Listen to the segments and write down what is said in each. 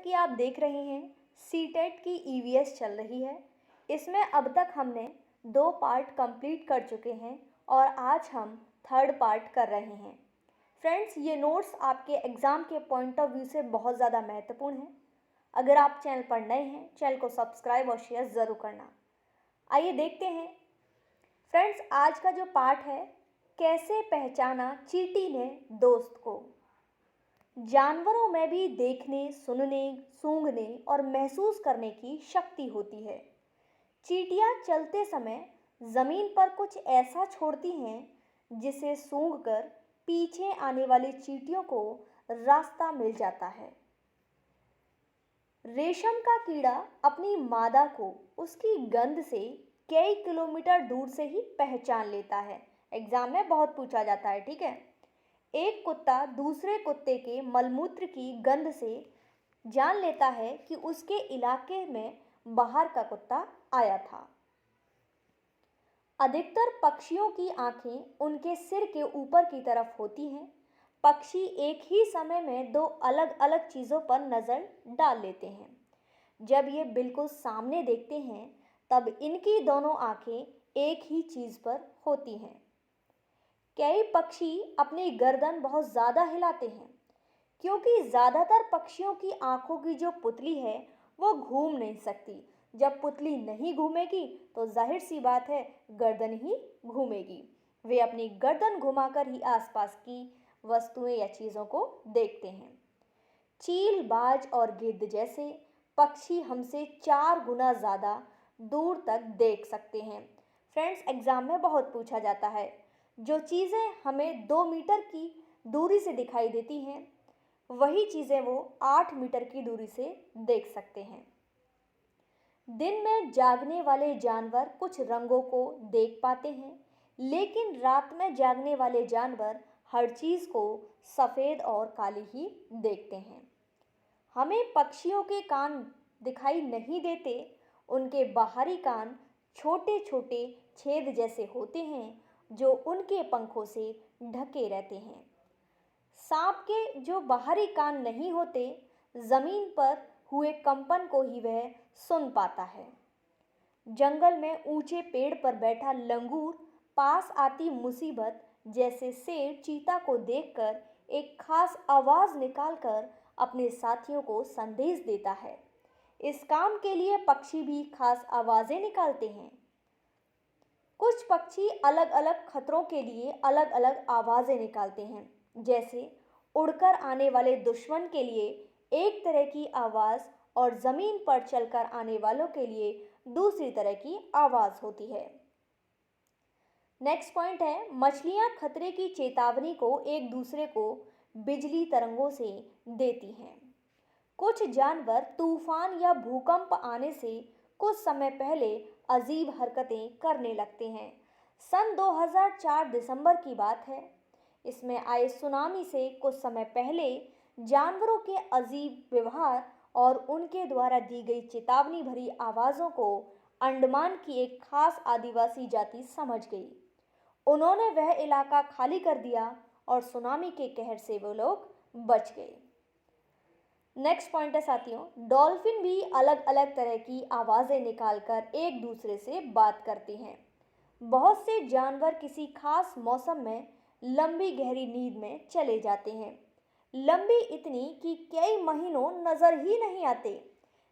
कि आप देख रहे हैं सीटेट की ईवीएस चल रही है। इसमें अब तक हमने 2 पार्ट कंप्लीट कर चुके हैं और आज हम थर्ड पार्ट कर रहे हैं। फ्रेंड्स, ये नोट्स आपके एग्ज़ाम के पॉइंट ऑफ व्यू से बहुत ज़्यादा महत्वपूर्ण हैं। अगर आप चैनल पर नए हैं, चैनल को सब्सक्राइब और शेयर ज़रूर करना। आइए देखते हैं फ्रेंड्स, आज का जो पार्ट है, कैसे पहचाना चींटी ने दोस्त को। जानवरों में भी देखने, सुनने, सूंघने और महसूस करने की शक्ति होती है। चींटियां चलते समय जमीन पर कुछ ऐसा छोड़ती हैं जिसे सूंघकर पीछे आने वाली चींटियों को रास्ता मिल जाता है। रेशम का कीड़ा अपनी मादा को उसकी गंध से कई किलोमीटर दूर से ही पहचान लेता है। एग्जाम में बहुत पूछा जाता है, ठीक है। एक कुत्ता दूसरे कुत्ते के मलमूत्र की गंध से जान लेता है कि उसके इलाके में बाहर का कुत्ता आया था। अधिकतर पक्षियों की आंखें उनके सिर के ऊपर की तरफ होती हैं। पक्षी एक ही समय में 2 अलग अलग चीज़ों पर नज़र डाल लेते हैं। जब ये बिल्कुल सामने देखते हैं तब इनकी दोनों आंखें एक ही चीज़ पर होती हैं। कई पक्षी अपनी गर्दन बहुत ज़्यादा हिलाते हैं क्योंकि ज़्यादातर पक्षियों की आंखों की जो पुतली है वो घूम नहीं सकती। जब पुतली नहीं घूमेगी तो जाहिर सी बात है गर्दन ही घूमेगी। वे अपनी गर्दन घुमाकर ही आसपास की वस्तुएं या चीज़ों को देखते हैं। चील, बाज और गिद्ध जैसे पक्षी हमसे 4 गुना ज़्यादा दूर तक देख सकते हैं। फ्रेंड्स, एग्ज़ाम में बहुत पूछा जाता है, जो चीज़ें हमें 2 मीटर की दूरी से दिखाई देती हैं वही चीज़ें वो 8 मीटर की दूरी से देख सकते हैं। दिन में जागने वाले जानवर कुछ रंगों को देख पाते हैं, लेकिन रात में जागने वाले जानवर हर चीज़ को सफ़ेद और काली ही देखते हैं। हमें पक्षियों के कान दिखाई नहीं देते, उनके बाहरी कान छोटे छोटे छेद जैसे होते हैं जो उनके पंखों से ढके रहते हैं। सांप के जो बाहरी कान नहीं होते, जमीन पर हुए कंपन को ही वह सुन पाता है। जंगल में ऊंचे पेड़ पर बैठा लंगूर पास आती मुसीबत जैसे शेर चीता को देखकर एक खास आवाज निकालकर अपने साथियों को संदेश देता है। इस काम के लिए पक्षी भी खास आवाजें निकालते हैं। कुछ पक्षी अलग अलग खतरों के लिए अलग अलग आवाजें निकालते हैं। जैसे उड़कर आने वाले दुश्मन के लिए एक तरह की आवाज़ और ज़मीन पर चलकर आने वालों के लिए दूसरी तरह की आवाज़ होती है। नेक्स्ट पॉइंट है, मछलियाँ खतरे की चेतावनी को एक दूसरे को बिजली तरंगों से देती हैं। कुछ जानवर तूफान या भूकंप आने से कुछ समय पहले अजीब हरकतें करने लगते हैं। सन 2004 दिसंबर की बात है। इसमें आए सुनामी से कुछ समय पहले जानवरों के अजीब व्यवहार और उनके द्वारा दी गई चेतावनी भरी आवाज़ों को अंडमान की एक खास आदिवासी जाति समझ गई। उन्होंने वह इलाका खाली कर दिया और सुनामी के कहर से वो लोग बच गए। नेक्स्ट पॉइंट है साथियों, डॉल्फिन भी अलग अलग तरह की आवाज़ें निकालकर एक दूसरे से बात करती हैं। बहुत से जानवर किसी खास मौसम में लंबी गहरी नींद में चले जाते हैं, लंबी इतनी कि कई महीनों नज़र ही नहीं आते।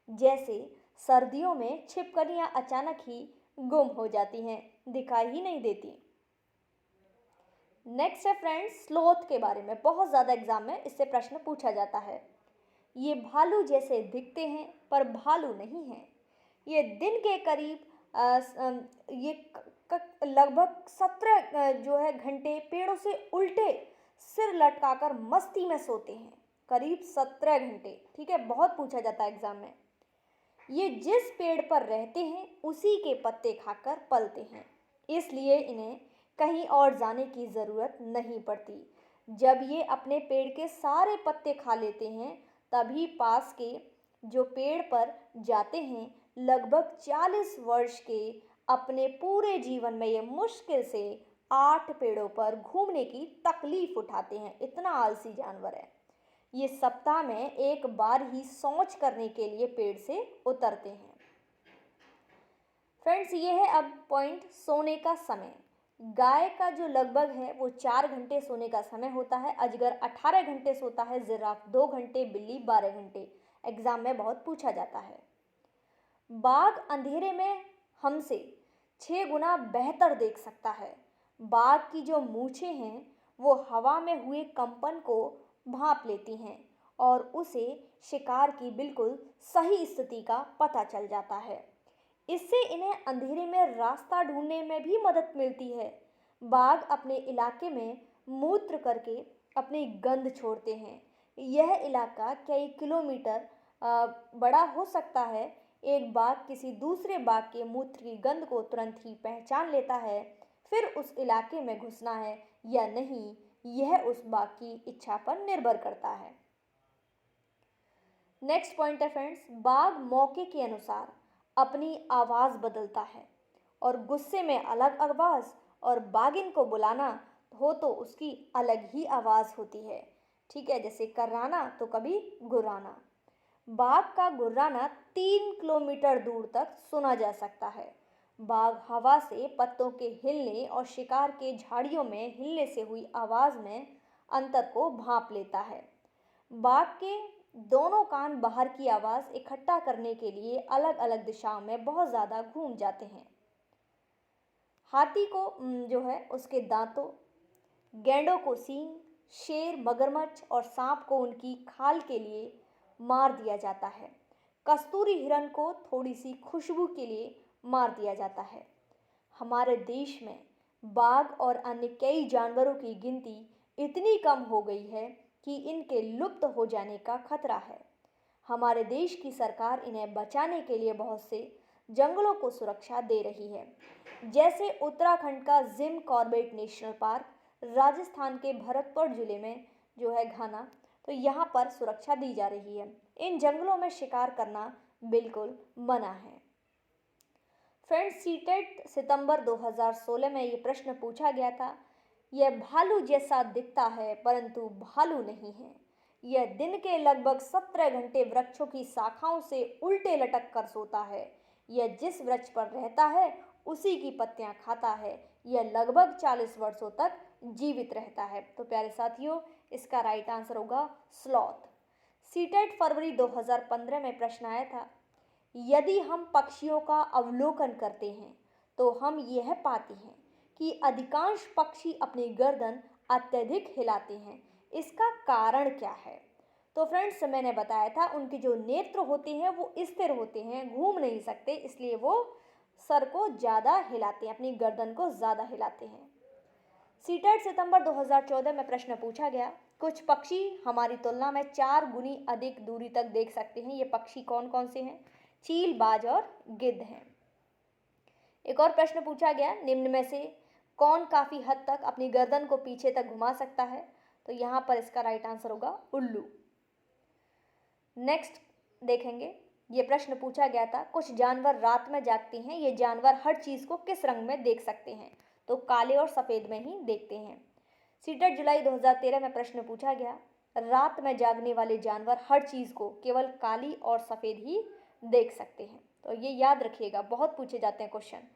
जैसे सर्दियों में छिपकलियां अचानक ही गुम हो जाती हैं, दिखाई ही नहीं देती। नेक्स्ट है फ्रेंड्स, स्लोथ के बारे में बहुत ज़्यादा एग्जाम में इससे प्रश्न पूछा जाता है। ये भालू जैसे दिखते हैं पर भालू नहीं हैं। ये दिन के करीब लगभग 17 जो है घंटे पेड़ों से उल्टे सिर लटकाकर मस्ती में सोते हैं। करीब 17 घंटे, ठीक है, बहुत पूछा जाता है एग्जाम में। ये जिस पेड़ पर रहते हैं उसी के पत्ते खाकर पलते हैं, इसलिए इन्हें कहीं और जाने की ज़रूरत नहीं पड़ती। जब ये अपने पेड़ के सारे पत्ते खा लेते हैं तभी पास के जो पेड़ पर जाते हैं। लगभग 40 वर्ष के अपने पूरे जीवन में ये मुश्किल से 8 पेड़ों पर घूमने की तकलीफ उठाते हैं। इतना आलसी जानवर है। ये सप्ताह में एक बार ही शौच करने के लिए पेड़ से उतरते हैं। फ्रेंड्स, ये है अब पॉइंट सोने का समय। गाय का जो लगभग है वो 4 घंटे सोने का समय होता है। अजगर 18 घंटे सोता है, जिराफ 2 घंटे, बिल्ली 12 घंटे। एग्जाम में बहुत पूछा जाता है। बाघ अंधेरे में हमसे 6 गुना बेहतर देख सकता है। बाघ की जो मूछें हैं वो हवा में हुए कंपन को भांप लेती हैं और उसे शिकार की बिल्कुल सही स्थिति का पता चल जाता है। इससे इन्हें अंधेरे में रास्ता ढूंढने में भी मदद मिलती है। बाघ अपने इलाके में मूत्र करके अपनी गंध छोड़ते हैं। यह इलाका कई किलोमीटर बड़ा हो सकता है। एक बाघ किसी दूसरे बाघ के मूत्र की गंध को तुरंत ही पहचान लेता है। फिर उस इलाके में घुसना है या नहीं, यह उस बाघ की इच्छा पर निर्भर करता है। नेक्स्ट पॉइंट है फ्रेंड्स, बाघ मौके के अनुसार अपनी आवाज़ बदलता है और गुस्से में अलग आवाज़ और बाघिन को बुलाना हो तो उसकी अलग ही आवाज़ होती है। ठीक है, जैसे कर्राना तो कभी गुर्राना। बाघ का गुर्राना 3 किलोमीटर दूर तक सुना जा सकता है। बाघ हवा से पत्तों के हिलने और शिकार के झाड़ियों में हिलने से हुई आवाज़ में अंतर को भांप लेता है। बाघ के दोनों कान बाहर की आवाज़ इकट्ठा करने के लिए अलग अलग दिशाओं में बहुत ज़्यादा घूम जाते हैं। हाथी को जो है उसके दांतों, गैंडों को सींग, शेर, मगरमच्छ और सांप को उनकी खाल के लिए मार दिया जाता है। कस्तूरी हिरण को थोड़ी सी खुशबू के लिए मार दिया जाता है। हमारे देश में बाघ और अन्य कई जानवरों की गिनती इतनी कम हो गई है कि इनके लुप्त हो जाने का खतरा है। हमारे देश की सरकार इन्हें बचाने के लिए बहुत से जंगलों को सुरक्षा दे रही है, जैसे उत्तराखंड का Jim Corbett national park, Rajasthan के भरतपुर जिले में जो है घाना, तो यहाँ पर सुरक्षा दी जा रही है। इन जंगलों में शिकार करना बिल्कुल मना है। फ्रेंड्स, सीटेट सितंबर 2016 में ये प्रश्न पूछा गया था। यह भालू जैसा दिखता है परंतु भालू नहीं है। यह दिन के लगभग 17 घंटे वृक्षों की शाखाओं से उल्टे लटक कर सोता है। यह जिस वृक्ष पर रहता है उसी की पत्तियां खाता है। यह लगभग 40 वर्षों तक जीवित रहता है। तो प्यारे साथियों, इसका राइट आंसर होगा स्लॉथ। सीटेट फरवरी 2015 में प्रश्न आया था, यदि हम पक्षियों का अवलोकन करते हैं तो हम यह पाते हैं कि अधिकांश पक्षी अपनी गर्दन अत्यधिक हिलाते हैं। इसका कारण क्या है? तो फ्रेंड्स, मैंने बताया था उनके जो नेत्र होते हैं वो स्थिर होते हैं, घूम नहीं सकते, इसलिए वो सर को ज़्यादा हिलाते हैं, अपनी गर्दन को ज़्यादा हिलाते हैं। सीटेट सितंबर 2014 में प्रश्न पूछा गया, कुछ पक्षी हमारी तुलना में 4 गुनी अधिक दूरी तक देख सकते हैं। ये पक्षी कौन कौन से हैं? चील, बाज और गिद्ध हैं। एक और प्रश्न पूछा गया, निम्न में से कौन काफी हद तक अपनी गर्दन को पीछे तक घुमा सकता है? तो यहाँ पर इसका राइट आंसर होगा उल्लू। नेक्स्ट देखेंगे, ये प्रश्न पूछा गया था, कुछ जानवर रात में जागते हैं। ये जानवर हर चीज को किस रंग में देख सकते हैं? तो काले और सफेद में ही देखते हैं। सीटेट जुलाई 2013 में प्रश्न पूछा गया, रात में जागने वाले जानवर हर चीज को केवल काली और सफेद ही देख सकते हैं। तो ये याद रखिएगा, बहुत पूछे जाते हैं क्वेश्चन।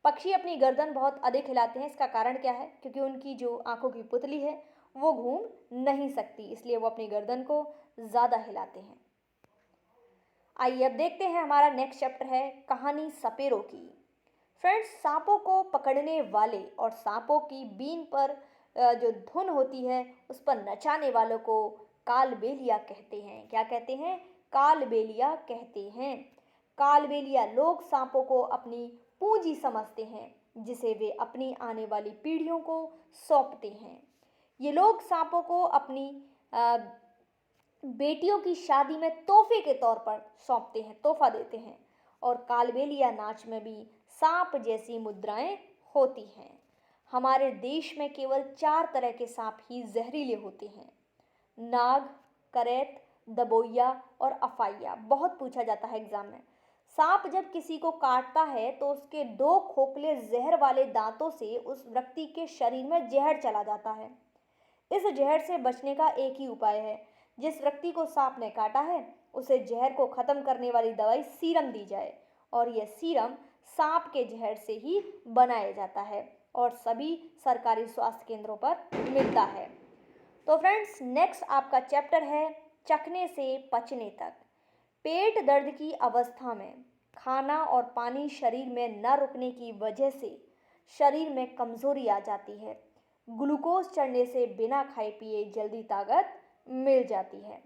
पक्षी अपनी गर्दन बहुत अधिक हिलाते हैं, इसका कारण क्या है? क्योंकि उनकी जो आंखों की पुतली है वो घूम नहीं सकती, इसलिए वो अपनी गर्दन को ज़्यादा हिलाते हैं। आइए अब देखते हैं, हमारा नेक्स्ट चैप्टर है कहानी सपेरों की। फ्रेंड्स, सांपों को पकड़ने वाले और सांपों की बीन पर जो धुन होती है उस पर नचाने वालों को कालबेलिया कहते हैं। क्या कहते हैं? कालबेलिया कहते हैं। कालबेलिया लोग सांपों को अपनी पूंजी समझते हैं, जिसे वे अपनी आने वाली पीढ़ियों को सौंपते हैं। ये लोग सांपों को अपनी बेटियों की शादी में तोहफे के तौर पर सौंपते हैं, तोहफा देते हैं। और कालबेलिया नाच में भी सांप जैसी मुद्राएं होती हैं। हमारे देश में केवल 4 तरह के सांप ही जहरीले होते हैं, नाग, करैत, दबोइया और अफाइया। बहुत पूछा जाता है एग्जाम में। सांप जब किसी को काटता है तो उसके 2 खोखले जहर वाले दांतों से उस व्यक्ति के शरीर में जहर चला जाता है। इस जहर से बचने का एक ही उपाय है, जिस व्यक्ति को सांप ने काटा है उसे जहर को खत्म करने वाली दवाई सीरम दी जाए और यह सीरम सांप के जहर से ही बनाया जाता है और सभी सरकारी स्वास्थ्य केंद्रों पर मिलता है। तो फ्रेंड्स, नेक्स्ट आपका चैप्टर है चखने से पचने तक। पेट दर्द की अवस्था में खाना और पानी शरीर में न रुकने की वजह से शरीर में कमजोरी आ जाती है। ग्लूकोज चढ़ने से बिना खाए पिए जल्दी ताकत मिल जाती है।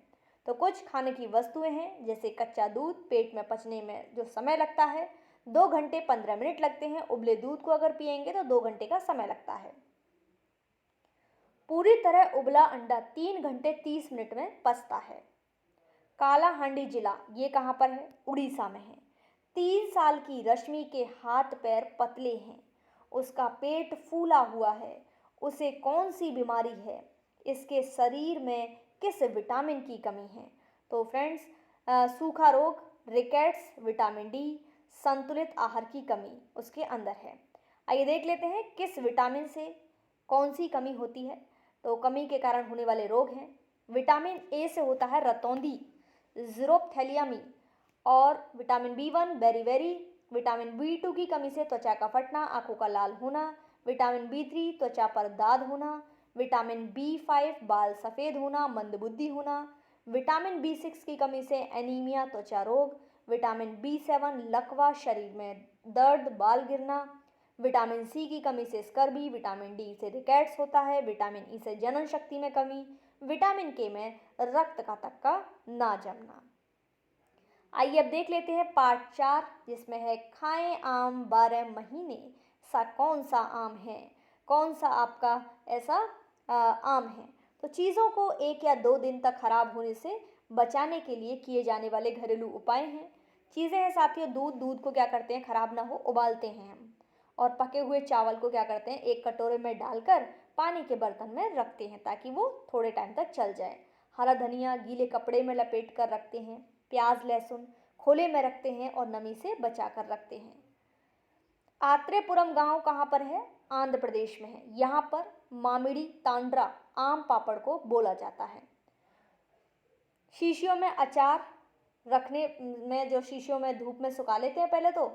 तो कुछ खाने की वस्तुएं हैं जैसे कच्चा दूध, पेट में पचने में जो समय लगता है 2 घंटे 15 मिनट लगते हैं। उबले दूध को अगर पिएंगे तो 2 घंटे का समय लगता है। पूरी तरह उबला अंडा 3 घंटे 30 मिनट में पचता है। काला हांडी जिला ये कहाँ पर है? उड़ीसा में है। 3 साल की रश्मि के हाथ पैर पतले हैं, उसका पेट फूला हुआ है, उसे कौन सी बीमारी है? इसके शरीर में किस विटामिन की कमी है? तो फ्रेंड्स, सूखा रोग, रिकेट्स, विटामिन डी, संतुलित आहार की कमी उसके अंदर है। आइए देख लेते हैं किस विटामिन से कौन सी कमी होती है। तो कमी के कारण होने वाले रोग हैं। विटामिन ए से होता है रतौंधी, ज़ीरोफ्थैलियामी, और vitamin B1 beriberi. Vitamin B2 की कमी से त्वचा का फटना, आंखों का लाल होना। विटामिन B3 त्वचा पर दाद होना। विटामिन B5 बाल सफ़ेद होना, मंदबुद्धि होना। विटामिन B6 की कमी से एनीमिया, त्वचा रोग। विटामिन B7 लकवा, शरीर में दर्द, बाल गिरना। विटामिन सी की कमी से स्कर्वी। विटामिन डी से रिकेट्स होता है। विटामिन ई से जनन शक्ति में कमी। विटामिन के में रक्त का तक्का ना जमना। आइए अब देख लेते हैं पार्ट 4, जिसमें है खाएं आम 12 महीने। सा कौन सा आम है? कौन सा आपका ऐसा आम है? तो चीज़ों को 1 या 2 दिन तक खराब होने से बचाने के लिए किए जाने वाले घरेलू उपाय हैं। चीज़ें हैं साथियों, दूध को क्या करते हैं, खराब ना हो उबालते हैं हम। और पके हुए चावल को क्या करते हैं, एक कटोरे में डालकर पानी के बर्तन में रखते हैं ताकि वो थोड़े टाइम तक चल जाए। हरा धनिया गीले कपड़े में लपेट कर रखते हैं। प्याज लहसुन खोले में रखते हैं और नमी से बचा कर रखते हैं। आत्रेपुरम गांव कहाँ पर है? आंध्र प्रदेश में है। यहाँ पर मामिड़ी तांड्रा आम पापड़ को बोला जाता है। शीशियों में अचार रखने में, जो शीशियों में धूप में सुखा लेते हैं पहले तो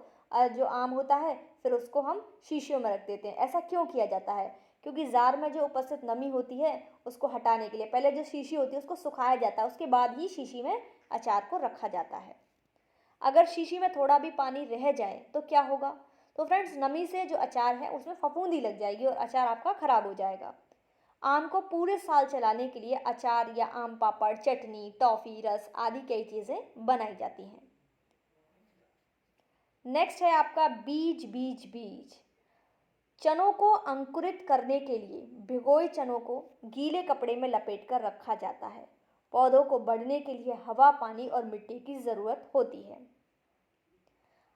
जो आम होता है, फिर उसको हम शीशियों में रख देते हैं। ऐसा क्यों किया जाता है? क्योंकि जार में जो उपस्थित नमी होती है उसको हटाने के लिए पहले जो शीशी होती है उसको सुखाया जाता है, उसके बाद ही शीशी में अचार को रखा जाता है। अगर शीशी में थोड़ा भी पानी रह जाए तो क्या होगा? तो फ्रेंड्स, नमी से जो अचार है उसमें फफूंदी लग जाएगी और अचार आपका खराब हो जाएगा। आम को पूरे साल चलाने के लिए अचार या आम पापड़, चटनी, टॉफ़ी, रस आदि कई चीज़ें बनाई जाती हैं। नेक्स्ट है आपका बीज। चनों को अंकुरित करने के लिए भिगोए चनों को गीले कपड़े में लपेटकर रखा जाता है। पौधों को बढ़ने के लिए हवा, पानी और मिट्टी की ज़रूरत होती है।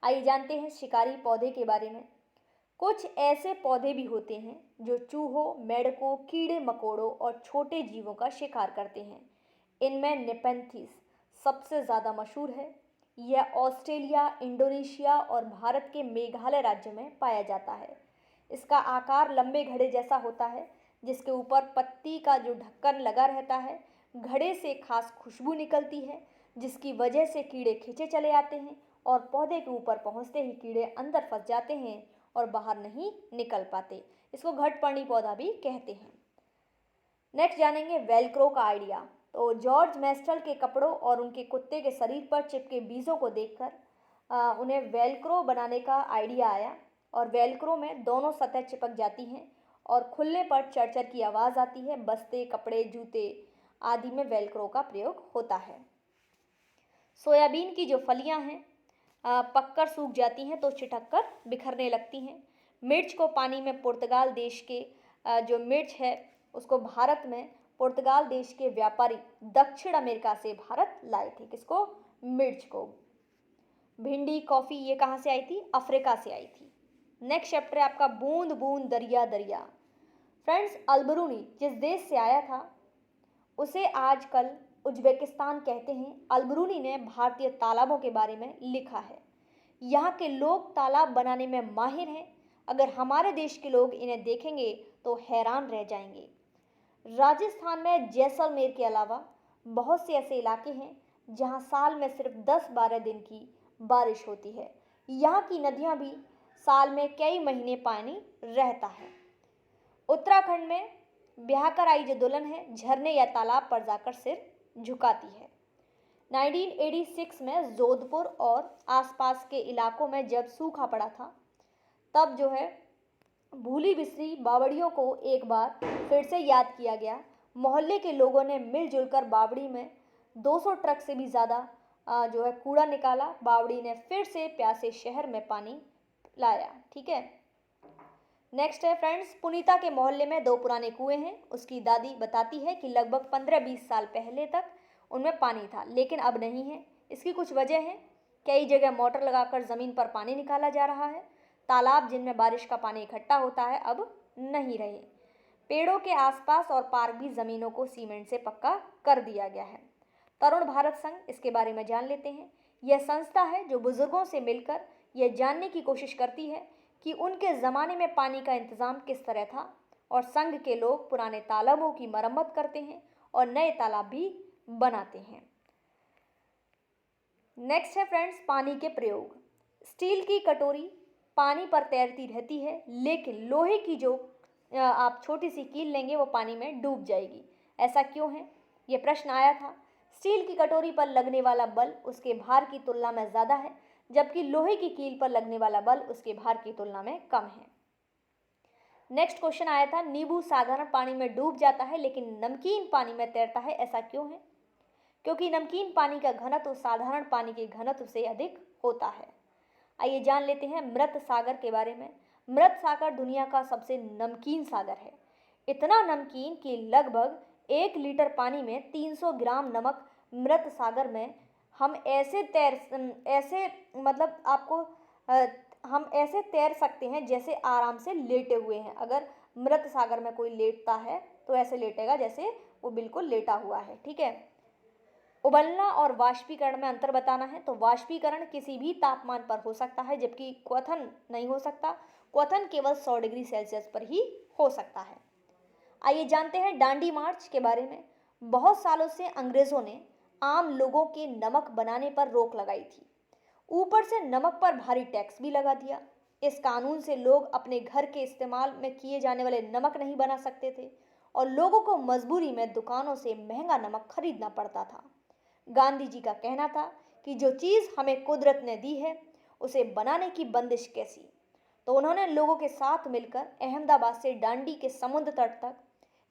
आइए जानते हैं शिकारी पौधे के बारे में। कुछ ऐसे पौधे भी होते हैं जो चूहों, मेंढकों, कीड़े मकोड़ों और छोटे जीवों का शिकार करते हैं। इनमें नेपेंथिस सबसे ज़्यादा मशहूर है। यह ऑस्ट्रेलिया, इंडोनेशिया और भारत के मेघालय राज्य में पाया जाता है। इसका आकार लंबे घड़े जैसा होता है, जिसके ऊपर पत्ती का जो ढक्कन लगा रहता है। घड़े से खास खुशबू निकलती है, जिसकी वजह से कीड़े खींचे चले आते हैं और पौधे के ऊपर पहुंचते ही कीड़े अंदर फंस जाते हैं और बाहर नहीं निकल पाते। इसको घटपर्णी पौधा भी कहते हैं। नेक्स्ट जानेंगे वेलक्रो का आइडिया। तो जॉर्ज मेस्टल के कपड़ों और उनके कुत्ते के शरीर पर चिपके बीजों को देखकर उन्हें वेलक्रो बनाने का आइडिया आया। और वेलक्रो में दोनों सतह चिपक जाती हैं और खुलने पर चरचर की आवाज़ आती है। बस्ते, कपड़े, जूते आदि में वेलक्रो का प्रयोग होता है। सोयाबीन की जो फलियां हैं पककर सूख जाती हैं तो छिटक कर बिखरने लगती हैं। मिर्च को पानी में पुर्तगाल देश के जो मिर्च है उसको भारत में पुर्तगाल देश के व्यापारी दक्षिण अमेरिका से भारत लाए थे। किसको? मिर्च को। भिंडी, कॉफ़ी ये कहाँ से आई थी? अफ्रीका से आई थी। नेक्स्ट चैप्टर है आपका बूंद बूंद दरिया दरिया। फ्रेंड्स, अलबरूनी जिस देश से आया था उसे आजकल उज्बेकिस्तान कहते हैं। अलबरूनी ने भारतीय तालाबों के बारे में लिखा है। यहाँ के लोग तालाब बनाने में माहिर हैं। अगर हमारे देश के लोग इन्हें देखेंगे तो हैरान रह जाएंगे। राजस्थान में जैसलमेर के अलावा बहुत से ऐसे इलाके हैं जहां साल में सिर्फ 10-12 दिन की बारिश होती है। यहाँ की नदियाँ भी साल में कई महीने पानी रहता है। उत्तराखंड में ब्याह कर आई जो दुल्हन है झरने या तालाब पर जाकर सिर झुकाती है। 1986 में जोधपुर और आसपास के इलाकों में जब सूखा पड़ा था, तब जो है भूली बिसरी बावड़ियों को एक बार फिर से याद किया गया। मोहल्ले के लोगों ने मिलजुल कर बावड़ी में 200 ट्रक से भी ज़्यादा जो है कूड़ा निकाला। बावड़ी ने फिर से प्यासे शहर में पानी लाया। ठीक है, नेक्स्ट है फ्रेंड्स, पुनीता के मोहल्ले में 2 पुराने कुएं हैं। उसकी दादी बताती है कि लगभग 15-20 साल पहले तक उनमें पानी था, लेकिन अब नहीं है। इसकी कुछ वजह है। कई जगह मोटर लगाकर ज़मीन पर पानी निकाला जा रहा है। तालाब जिनमें बारिश का पानी इकट्ठा होता है अब नहीं रहे। पेड़ों के आसपास और पार्क भी ज़मीनों को सीमेंट से पक्का कर दिया गया है। तरुण भारत संघ, इसके बारे में जान लेते हैं। यह संस्था है जो बुजुर्गों से मिलकर यह जानने की कोशिश करती है कि उनके ज़माने में पानी का इंतज़ाम किस तरह था, और संघ के लोग पुराने तालाबों की मरम्मत करते हैं और नए तालाब भी बनाते हैं। नेक्स्ट है फ्रेंड्स, पानी के प्रयोग। स्टील की कटोरी पानी पर तैरती रहती है, लेकिन लोहे की जो आप छोटी सी कील लेंगे वो पानी में डूब जाएगी। ऐसा क्यों है? ये प्रश्न आया था। स्टील की कटोरी पर लगने वाला बल उसके भार की तुलना में ज़्यादा है, जबकि लोहे की कील पर लगने वाला बल उसके भार की तुलना में कम है। नेक्स्ट क्वेश्चन आया था, नींबू साधारण पानी में डूब जाता है लेकिन नमकीन पानी में तैरता है, ऐसा क्यों है? क्योंकि नमकीन पानी का घनत्व साधारण पानी के घनत्व से अधिक होता है। आइए जान लेते हैं मृत सागर के बारे में। मृत सागर दुनिया का सबसे नमकीन सागर है। इतना नमकीन कि लगभग 1 लीटर पानी में 300 ग्राम नमक मृत सागर में हम ऐसे तैर सकते हैं जैसे आराम से लेटे हुए हैं। अगर मृत सागर में कोई लेटता है तो ऐसे लेटेगा जैसे वो बिल्कुल लेटा हुआ है। ठीक है, उबलना और वाष्पीकरण में अंतर बताना है। तो वाष्पीकरण किसी भी तापमान पर हो सकता है, जबकि क्वथन नहीं हो सकता। क्वथन केवल 100 डिग्री सेल्सियस पर ही हो सकता है। आइए जानते हैं डांडी मार्च के बारे में। बहुत सालों से अंग्रेजों ने आम लोगों के नमक बनाने पर रोक लगाई थी। ऊपर से नमक पर भारी टैक्स भी लगा दिया। इस कानून से लोग अपने घर के इस्तेमाल में किए जाने वाले नमक नहीं बना सकते थे और लोगों को मजबूरी में दुकानों से महंगा नमक खरीदना पड़ता था। गांधी जी का कहना था कि जो चीज़ हमें कुदरत ने दी है उसे बनाने की बंदिश कैसी। तो उन्होंने लोगों के साथ मिलकर अहमदाबाद से डांडी के समुद्र तट तक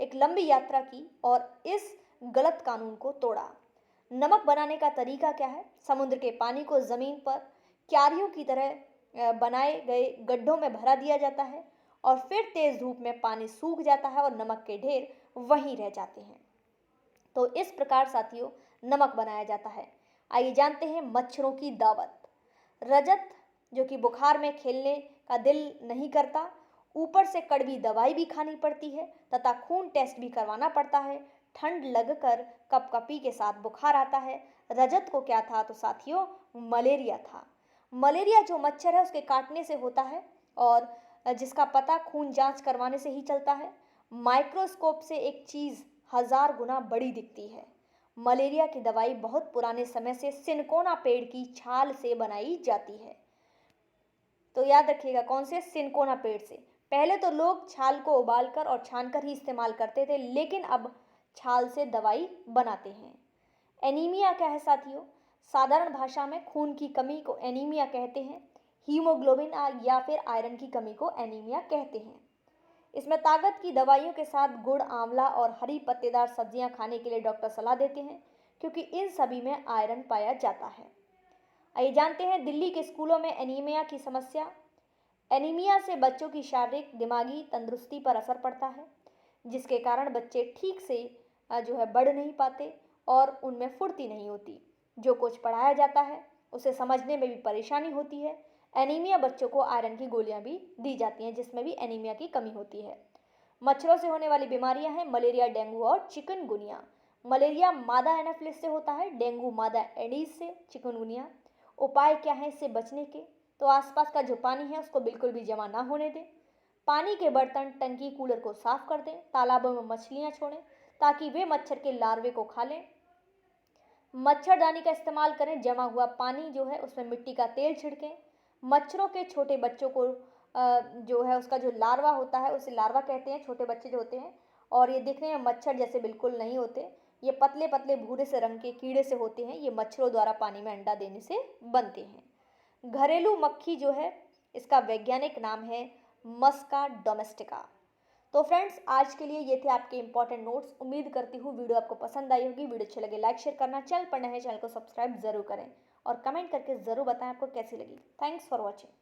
एक लंबी यात्रा की और इस गलत कानून को तोड़ा। नमक बनाने का तरीका क्या है? समुद्र के पानी को ज़मीन पर क्यारियों की तरह बनाए गए गड्ढों में भरा दिया जाता है और फिर तेज़ धूप में पानी सूख जाता है और नमक के ढेर वहीं रह जाते हैं। तो इस प्रकार साथियों नमक बनाया जाता है। आइए जानते हैं मच्छरों की दावत। रजत जो कि बुखार में खेलने का दिल नहीं करता, ऊपर से कड़वी दवाई भी खानी पड़ती है तथा खून टेस्ट भी करवाना पड़ता है। ठंड लगकर कपकपी के साथ बुखार आता है। रजत को क्या था? तो साथियों मलेरिया था। मलेरिया जो मच्छर है उसके काटने से होता है और जिसका पता खून जांच करवाने से ही चलता है। माइक्रोस्कोप से एक चीज़ 1000 गुना बड़ी दिखती है। मलेरिया की दवाई बहुत पुराने समय से सिनकोना पेड़ की छाल से बनाई जाती है। तो याद रखिएगा, कौन से? सिनकोना पेड़ से। पहले तो लोग छाल को उबालकर और छानकर ही इस्तेमाल करते थे, लेकिन अब छाल से दवाई बनाते हैं। एनीमिया क्या है साथियों? साधारण भाषा में खून की कमी को एनीमिया कहते हैं। हीमोग्लोबिन या फिर आयरन की कमी को एनीमिया कहते हैं। इसमें ताकत की दवाइयों के साथ गुड़, आंवला और हरी पत्तेदार सब्जियां खाने के लिए डॉक्टर सलाह देते हैं, क्योंकि इन सभी में आयरन पाया जाता है। आइए जानते हैं दिल्ली के स्कूलों में एनीमिया की समस्या। एनीमिया से बच्चों की शारीरिक दिमागी तंदुरुस्ती पर असर पड़ता है, जिसके कारण बच्चे ठीक से जो है बढ़ नहीं पाते और उनमें फुर्ती नहीं होती। जो कुछ पढ़ाया जाता है उसे समझने में भी परेशानी होती है। एनीमिया बच्चों को आयरन की गोलियां भी दी जाती हैं, जिसमें भी एनीमिया की कमी होती है। मच्छरों से होने वाली बीमारियां हैं मलेरिया, डेंगू और चिकनगुनिया। मलेरिया मादा एनाफिलिस से होता है, डेंगू मादा एडीज से, चिकनगुनिया। उपाय क्या है इससे बचने के? तो आसपास का जो पानी है उसको बिल्कुल भी जमा ना होने दें। पानी के बर्तन, टंकी, कूलर को साफ कर दें। तालाबों में मछलियां छोड़ें ताकि वे मच्छर के लार्वे को खा लें। मच्छरदानी का इस्तेमाल करें, जमा हुआ पानी जो है उसमें मिट्टी का तेल छिड़कें। मच्छरों के छोटे बच्चों को जो है उसका जो लार्वा होता है उसे लार्वा कहते हैं, छोटे बच्चे जो होते हैं, और ये दिखने में मच्छर जैसे बिल्कुल नहीं होते। ये पतले पतले भूरे से रंग के कीड़े से होते हैं। ये मच्छरों द्वारा पानी में अंडा देने से बनते हैं। घरेलू मक्खी जो है इसका वैज्ञानिक नाम है मस्का डोमेस्टिका। तो फ्रेंड्स, आज के लिए ये थे आपके इंपॉर्टेंट नोट्स। उम्मीद करती हूँ वीडियो आपको पसंद आई होगी। वीडियो अच्छी लगे लाइक शेयर करना, चैनल पर नए हैं चैनल को सब्सक्राइब जरूर करें और कमेंट करके जरूर बताएं आपको कैसी लगी। Thanks for watching.